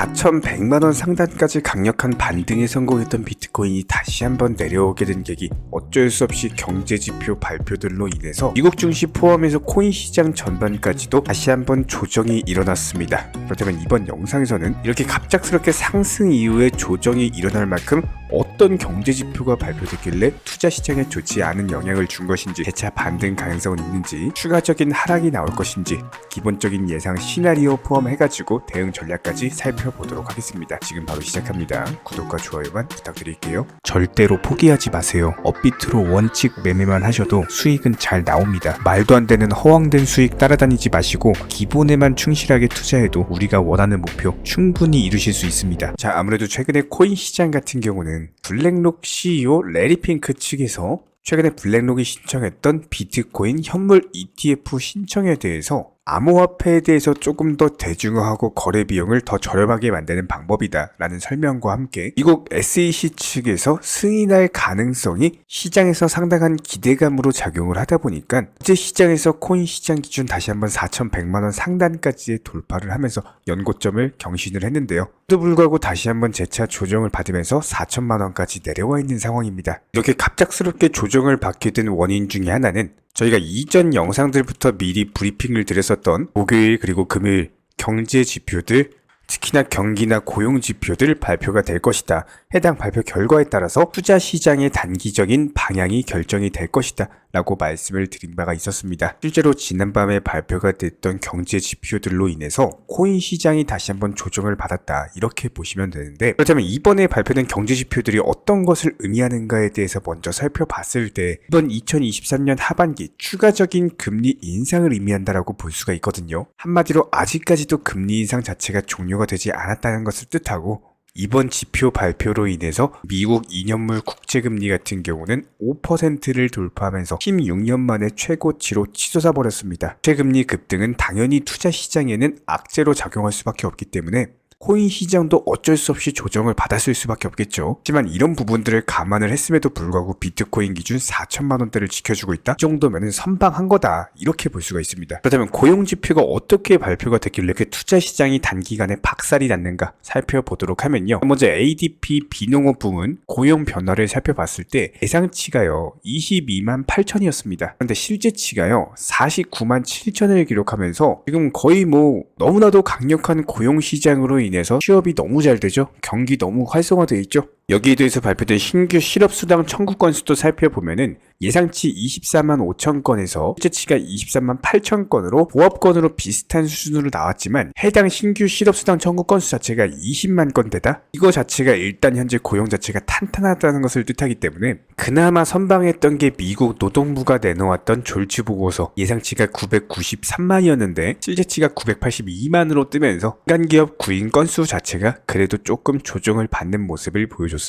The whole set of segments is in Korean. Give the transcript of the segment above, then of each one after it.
4,100만원 상단까지 강력한 반등에 성공했던 비트코인이 다시 한번 내려오게 된 계기, 어쩔 수 없이 경제지표 발표들로 인해서 미국 증시 포함해서 코인 시장 전반까지도 다시 한번 조정이 일어났습니다. 그렇다면 이번 영상에서는 이렇게 갑작스럽게 상승 이후에 조정이 일어날 만큼 어떤 경제지표가 발표됐길래 투자시장에 좋지 않은 영향을 준 것인지, 재차 반등 가능성은 있는지, 추가적인 하락이 나올 것인지, 기본적인 예상 시나리오 포함해가지고 대응 전략까지 살펴보도록 하겠습니다. 지금 바로 시작합니다. 구독과 좋아요만 부탁드릴게요. 절대로 포기하지 마세요. 업비트로 원칙 매매만 하셔도 수익은 잘 나옵니다. 말도 안 되는 허황된 수익 따라다니지 마시고 기본에만 충실하게 투자해도 우리가 원하는 목표 충분히 이루실 수 있습니다. 자, 아무래도 최근에 코인 시장 같은 경우는 블랙록 CEO 레리 핑크 측에서 최근에 블랙록이 신청했던 비트코인 현물 ETF 신청에 대해서 암호화폐에 대해서 조금 더 대중화하고 거래 비용을 더 저렴하게 만드는 방법이다 라는 설명과 함께 미국 SEC 측에서 승인할 가능성이 시장에서 상당한 기대감으로 작용을 하다 보니까 어제 시장에서 코인 시장 기준 다시 한번 4,100만원 상단까지의 돌파를 하면서 연고점을 경신을 했는데요. 또 불구하고 다시 한번 재차 조정을 받으면서 4천만원까지 내려와 있는 상황입니다. 이렇게 갑작스럽게 조정을 받게 된 원인 중에 하나는 저희가 이전 영상들부터 미리 브리핑을 드렸었던 목요일 그리고 금요일 경제 지표들, 특히나 경기나 고용 지표들 발표가 될 것이다. 해당 발표 결과에 따라서 투자 시장의 단기적인 방향이 결정이 될 것이다 라고 말씀을 드린 바가 있었습니다. 실제로 지난밤에 발표가 됐던 경제 지표들로 인해서 코인 시장이 다시 한번 조정을 받았다, 이렇게 보시면 되는데, 그렇다면 이번에 발표된 경제 지표들이 어떤 것을 의미하는가에 대해서 먼저 살펴봤을 때 이번 2023년 하반기 추가적인 금리 인상을 의미한다라고 볼 수가 있거든요. 한마디로 아직까지도 금리 인상 자체가 종료가 되지 않았다는 것을 뜻하고, 이번 지표 발표로 인해서 미국 2년물 국채금리 같은 경우는 5%를 돌파하면서 16년 만에 최고치로 치솟아 버렸습니다. 국채금리 급등은 당연히 투자 시장에는 악재로 작용할 수밖에 없기 때문에 코인 시장도 어쩔 수 없이 조정을 받았을 수밖에 없겠죠. 하지만 이런 부분들을 감안을 했음에도 불구하고 비트코인 기준 4천만원대를 지켜주고 있다? 이 정도면 선방한 거다, 이렇게 볼 수가 있습니다. 그렇다면 고용지표가 어떻게 발표가 됐길래 이렇게 투자 시장이 단기간에 박살이 났는가 살펴보도록 하면요. 먼저 ADP 비농업 부문 고용 변화를 살펴봤을 때 예상치가요 22만 8천이었습니다. 그런데 실제치가요 49만 7천을 기록하면서 지금 거의 너무나도 강력한 고용 시장으로 인해서 취업이 너무 잘 되죠. 경기 너무 활성화되어 있죠. 여기에 대해서 발표된 신규 실업수당 청구 건수도 살펴보면은 예상치 24만 5천 건에서 실제치가 23만 8천 건으로 보합건으로 비슷한 수준으로 나왔지만 해당 신규 실업수당 청구 건수 자체가 20만 건대다? 이거 자체가 일단 현재 고용 자체가 탄탄하다는 것을 뜻하기 때문에 그나마 선방했던 게 미국 노동부가 내놓았던 졸지보고서, 예상치가 993만이었는데 실제치가 982만으로 뜨면서 민간기업 구인 건수 자체가 그래도 조금 조정을 받는 모습을 보여줬습니다.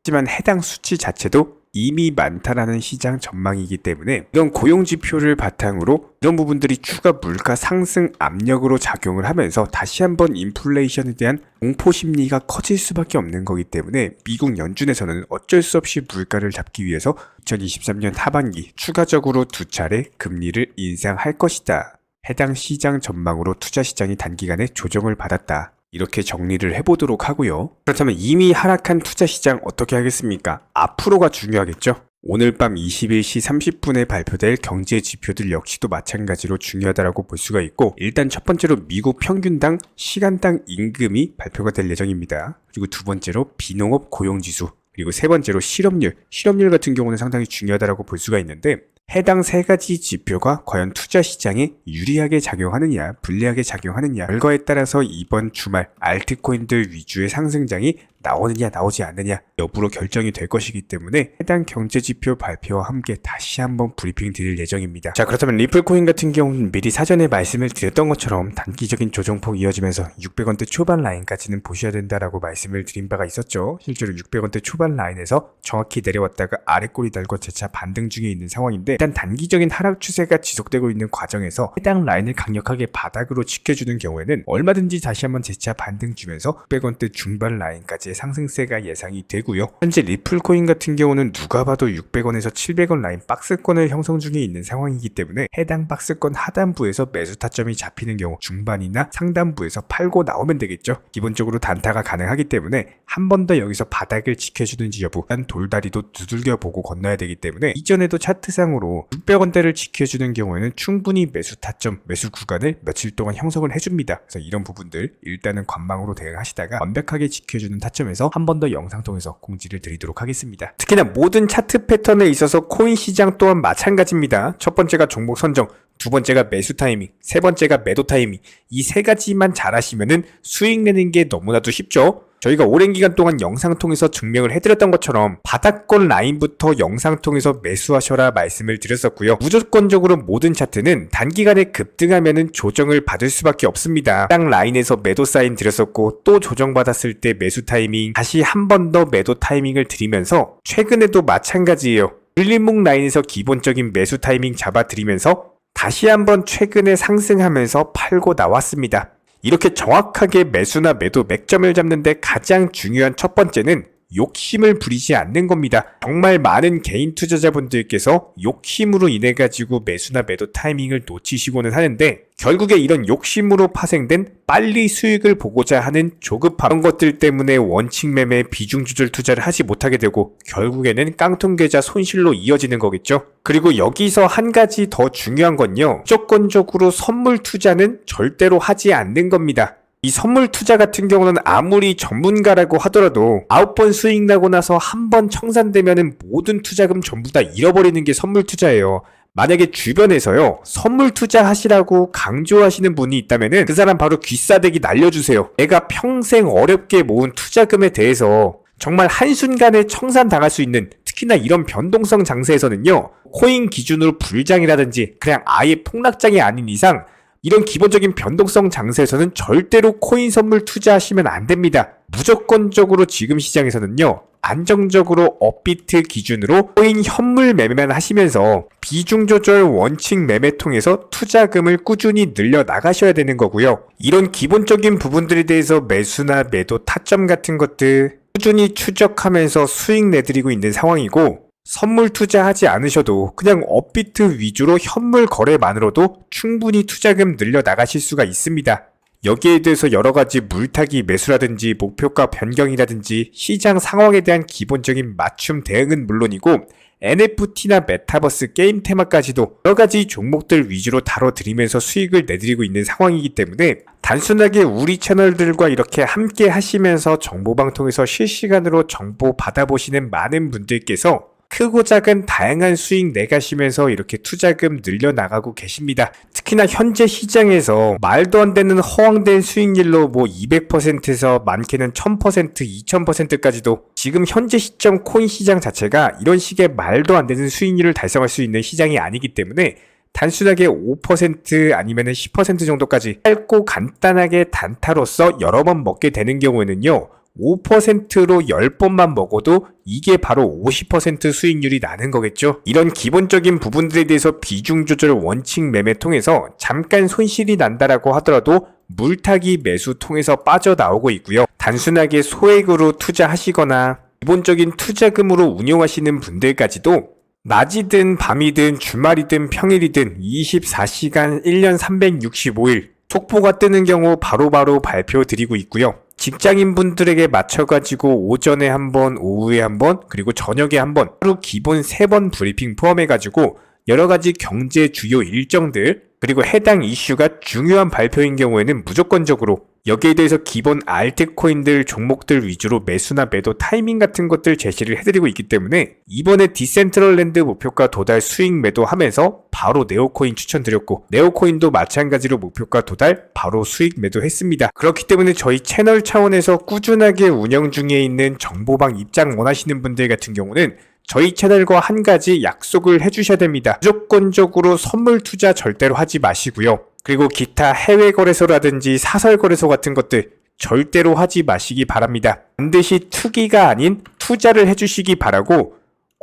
하지만 해당 수치 자체도 이미 많다라는 시장 전망이기 때문에 이런 고용지표를 바탕으로 이런 부분들이 추가 물가 상승 압력으로 작용을 하면서 다시 한번 인플레이션에 대한 공포심리가 커질 수밖에 없는 거기 때문에 미국 연준에서는 어쩔 수 없이 물가를 잡기 위해서 2023년 하반기 추가적으로 2차례 금리를 인상할 것이다. 해당 시장 전망으로 투자시장이 단기간에 조정을 받았다, 이렇게 정리를 해보도록 하고요. 그렇다면 이미 하락한 투자시장 어떻게 하겠습니까? 앞으로가 중요하겠죠? 오늘 밤 21시 30분에 발표될 경제 지표들 역시도 마찬가지로 중요하다고 볼 수가 있고, 일단 첫 번째로 미국 평균당 시간당 임금이 발표가 될 예정입니다. 그리고 두 번째로 비농업 고용지수, 그리고 세 번째로 실업률 같은 경우는 상당히 중요하다고 볼 수가 있는데, 해당 세 가지 지표가 과연 투자 시장에 유리하게 작용하느냐, 불리하게 작용하느냐, 결과에 따라서 이번 주말 알트코인들 위주의 상승장이 나오느냐 나오지 않느냐 여부로 결정이 될 것이기 때문에 해당 경제지표 발표와 함께 다시 한번 브리핑 드릴 예정입니다. 자, 그렇다면 리플코인 같은 경우는 미리 사전에 말씀을 드렸던 것처럼 단기적인 조정폭 이어지면서 600원대 초반 라인까지는 보셔야 된다라고 말씀을 드린 바가 있었죠. 실제로 600원대 초반 라인에서 정확히 내려왔다가 아래 꼬리 달고 재차 반등 중에 있는 상황인데, 일단 단기적인 하락 추세가 지속되고 있는 과정에서 해당 라인을 강력하게 바닥으로 지켜주는 경우에는 얼마든지 다시 한번 재차 반등 주면서 600원대 중반 라인까지의 상승세가 예상이 되고요. 현재 리플코인 같은 경우는 누가 봐도 600원에서 700원 라인 박스권을 형성 중에 있는 상황이기 때문에 해당 박스권 하단부에서 매수 타점이 잡히는 경우 중반이나 상단부에서 팔고 나오면 되겠죠. 기본적으로 단타가 가능하기 때문에 한 번 더 여기서 바닥을 지켜주는지 여부, 난 돌다리도 두들겨 보고 건너야 되기 때문에 이전에도 차트상으로 600원대를 지켜주는 경우에는 충분히 매수 타점, 매수 구간을 며칠 동안 형성을 해줍니다. 그래서 이런 부분들 일단은 관망으로 대응하시다가 완벽하게 지켜주는 타점에서 한 번 더 영상 통해서 공지를 드리도록 하겠습니다. 특히나 모든 차트 패턴에 있어서 코인 시장 또한 마찬가지입니다. 첫 번째가 종목 선정, 두 번째가 매수 타이밍, 세 번째가 매도 타이밍, 이 세 가지만 잘하시면은 수익 내는 게 너무나도 쉽죠. 저희가 오랜 기간 동안 영상 통해서 증명을 해드렸던 것처럼 바닥권 라인부터 영상 통해서 매수하셔라 말씀을 드렸었고요. 무조건적으로 모든 차트는 단기간에 급등하면은 조정을 받을 수밖에 없습니다. 딱 라인에서 매도 사인 드렸었고 또 조정받았을 때 매수 타이밍, 다시 한 번 더 매도 타이밍을 드리면서 최근에도 마찬가지예요. 일림목 라인에서 기본적인 매수 타이밍 잡아드리면서 다시 한번 최근에 상승하면서 팔고 나왔습니다. 이렇게 정확하게 매수나 매도 맥점을 잡는데 가장 중요한 첫 번째는 욕심을 부리지 않는 겁니다. 정말 많은 개인 투자자분들께서 욕심으로 인해 가지고 매수나 매도 타이밍을 놓치시고는 하는데 결국에 이런 욕심으로 파생된 빨리 수익을 보고자 하는 조급함, 이런 것들 때문에 원칙 매매 비중 조절 투자를 하지 못하게 되고 결국에는 깡통 계좌 손실로 이어지는 거겠죠. 그리고 여기서 한 가지 더 중요한 건요, 무조건적으로 선물 투자는 절대로 하지 않는 겁니다. 이 선물 투자 같은 경우는 아무리 전문가라고 하더라도 9번 수익 나고 나서 한 번 청산되면은 모든 투자금 전부 다 잃어버리는 게 선물 투자예요. 만약에 주변에서요, 선물 투자 하시라고 강조하시는 분이 있다면은 그 사람 바로 귀싸대기 날려주세요. 내가 평생 어렵게 모은 투자금에 대해서 정말 한순간에 청산당할 수 있는, 특히나 이런 변동성 장세에서는요, 코인 기준으로 불장이라든지 그냥 아예 폭락장이 아닌 이상 이런 기본적인 변동성 장세에서는 절대로 코인 선물 투자하시면 안 됩니다. 무조건적으로 지금 시장에서는요, 안정적으로 업비트 기준으로 코인 현물 매매만 하시면서 비중 조절 원칙 매매 통해서 투자금을 꾸준히 늘려 나가셔야 되는 거고요. 이런 기본적인 부분들에 대해서 매수나 매도 타점 같은 것들 꾸준히 추적하면서 수익 내드리고 있는 상황이고, 선물 투자하지 않으셔도 그냥 업비트 위주로 현물 거래만으로도 충분히 투자금 늘려 나가실 수가 있습니다. 여기에 대해서 여러가지 물타기 매수라든지 목표가 변경이라든지 시장 상황에 대한 기본적인 맞춤 대응은 물론이고 NFT나 메타버스 게임 테마까지도 여러가지 종목들 위주로 다뤄드리면서 수익을 내드리고 있는 상황이기 때문에 단순하게 우리 채널들과 이렇게 함께 하시면서 정보방통에서 실시간으로 정보 받아보시는 많은 분들께서 크고 작은 다양한 수익 내가시면서 이렇게 투자금 늘려나가고 계십니다. 특히나 현재 시장에서 말도 안 되는 허황된 수익률로 200%에서 많게는 1000%, 2000%까지도 지금 현재 시점 코인 시장 자체가 이런 식의 말도 안 되는 수익률을 달성할 수 있는 시장이 아니기 때문에 단순하게 5% 아니면 10% 정도까지 짧고 간단하게 단타로서 여러 번 먹게 되는 경우에는요, 5%로 10번만 먹어도 이게 바로 50% 수익률이 나는 거겠죠. 이런 기본적인 부분들에 대해서 비중 조절 원칙 매매 통해서 잠깐 손실이 난다라고 하더라도 물타기 매수 통해서 빠져나오고 있고요. 단순하게 소액으로 투자하시거나 기본적인 투자금으로 운용하시는 분들까지도 낮이든 밤이든 주말이든 평일이든 24시간 1년 365일 속보가 뜨는 경우 바로바로 발표 드리고 있고요. 직장인 분들에게 맞춰가지고 오전에 한 번, 오후에 한 번, 그리고 저녁에 한 번, 하루 기본 3번 브리핑 포함해가지고 여러가지 경제 주요 일정들, 그리고 해당 이슈가 중요한 발표인 경우에는 무조건적으로 여기에 대해서 기본 알트코인들 종목들 위주로 매수나 매도 타이밍 같은 것들 제시를 해드리고 있기 때문에 이번에 디센트럴랜드 목표가 도달 수익 매도하면서 바로 네오코인 추천드렸고, 네오코인도 마찬가지로 목표가 도달 바로 수익 매도했습니다. 그렇기 때문에 저희 채널 차원에서 꾸준하게 운영 중에 있는 정보방 입장 원하시는 분들 같은 경우는 저희 채널과 한 가지 약속을 해주셔야 됩니다. 무조건적으로 선물 투자 절대로 하지 마시고요. 그리고 기타 해외 거래소라든지 사설 거래소 같은 것들 절대로 하지 마시기 바랍니다. 반드시 투기가 아닌 투자를 해주시기 바라고,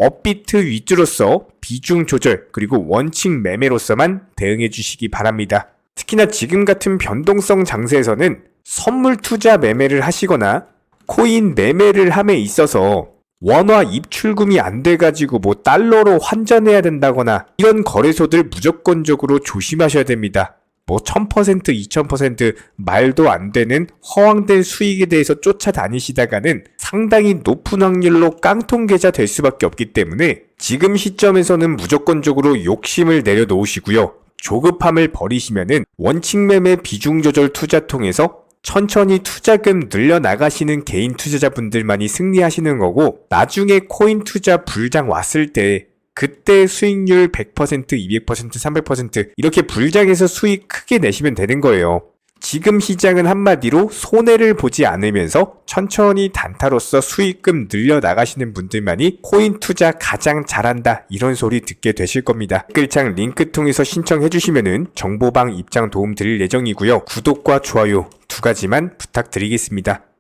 업비트 위주로서 비중 조절 그리고 원칙 매매로서만 대응해 주시기 바랍니다. 특히나 지금 같은 변동성 장세에서는 선물 투자 매매를 하시거나 코인 매매를 함에 있어서 원화 입출금이 안 돼가지고 뭐 달러로 환전해야 된다거나 이런 거래소들 무조건적으로 조심하셔야 됩니다. 뭐 1000%, 2000% 말도 안 되는 허황된 수익에 대해서 쫓아다니시다가는 상당히 높은 확률로 깡통 계좌 될 수밖에 없기 때문에 지금 시점에서는 무조건적으로 욕심을 내려놓으시고요. 조급함을 버리시면은 원칙 매매 비중 조절 투자 통해서 천천히 투자금 늘려나가시는 개인 투자자분들만이 승리하시는 거고, 나중에 코인 투자 불장 왔을 때 그때 수익률 100%, 200%, 300% 이렇게 불장해서 수익 크게 내시면 되는 거예요. 지금 시장은 한마디로 손해를 보지 않으면서 천천히 단타로서 수익금 늘려나가시는 분들만이 코인 투자 가장 잘한다 이런 소리 듣게 되실 겁니다. 댓글창 링크 통해서 신청해주시면 정보방 입장 도움 드릴 예정이고요. 구독과 좋아요 두 가지만 부탁드리겠습니다.